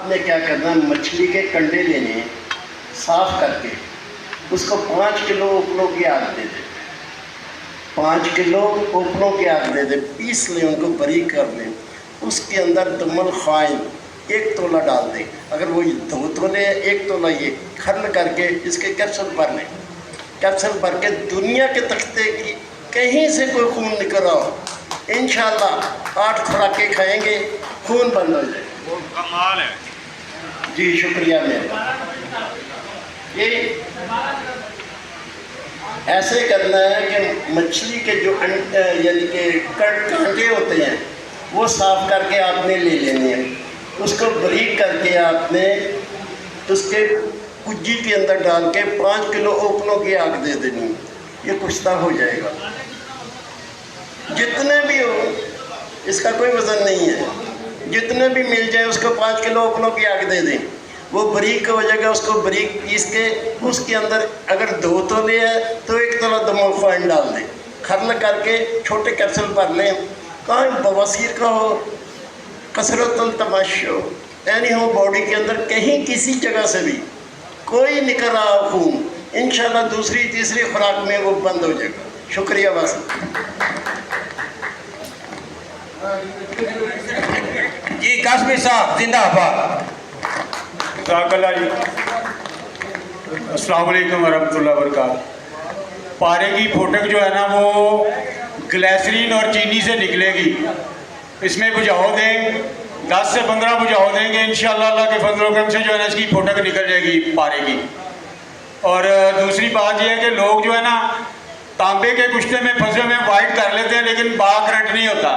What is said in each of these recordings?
आपने क्या करना, मछली के कंडे लेने हैं, साफ करके उसको 5 किलो उपलों की आग दे दे, 5 किलो उपलों की आग दे दे, पीस लें, उनको बारीक कर लें। उसके अंदर दमल खाइन 1 तोला डाल दें, अगर वो 2 तोले 1 तोला ये खर्ल करके इसके कैप्सूल भर लें। कैप्सूल भर के दुनिया के तख्ते की कहीं से कोई खून निकल रहा हो, इंशाल्लाह 8 खुराकें खाएंगे, खून बंद हो जाए। वो कमाल है जी, शुक्रिया मेरा। ये ऐसे करना है कि मछली के जो यानी कि कांटे होते हैं वो साफ करके आपने ले लेने हैं, उसको बारीक करके आपने उसके कुज्जी के अंदर डाल के 5 किलो ओपनों की आग दे देनी, ये कुश्ता हो जाएगा। जितने भी हो, इसका कोई वज़न नहीं है, जितने भी मिल जाए उसको 5 किलो ओपनों की आग दे दें, वो बारीक हो जाएगा। उसको बारीक पीस के उसके अंदर अगर 2 तोले है तो 1 तोला दमल फाइन डाल दें, खर्ल करके छोटे कैप्सूल भर लें। कहाँ बवासीर का हो, कसरतुल तमाश हो, यानी हो बॉडी के अंदर कहीं किसी जगह से भी कोई निकल रहा हो खून, इंशाल्लाह दूसरी तीसरी खुराक में वो बंद हो जाएगा। शुक्रिया बस। जी काश्मीर साहब जिंदाबाद। जाकल्ला जी, अस्सलाम वालेकुम वरहमतुल्लाहि वबरकातुहू। पारे की फोटक जो है ना वो ग्लिसरीन और चीनी से निकलेगी, इसमें बुझाओ दें, 10 से 15 बुझाओ देंगे, इंशाअल्लाह अल्लाह के फजल करम से जो है ना इसकी फोटक निकल जाएगी पारे की। और दूसरी बात यह है कि लोग जो है ना तांबे के कुश्ते में फंसे में वाइट कर लेते हैं, लेकिन बा करंट नहीं होता।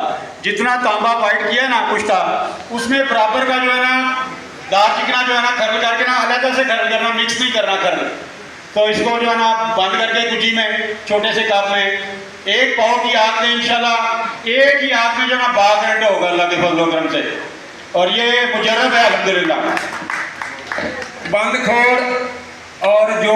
जितना तांबा वाइट किया ना कुश्ता, उसमें बराबर का जो है ना दार चिकना जो है ना खर्ल करके ना अलग से खर्ल करना, मिक्स नहीं करना खर्ल। तो इसको जो है ना बंद करके कुजी में छोटे से कप में 1 पाव की आग में इंशाल्लाह एक ही आग में जो है ना बा करंट होगा अल्लाह के फजल करम से, और ये मुजर्रब है अल्हम्दुलिल्लाह। बंद खोड़ और जो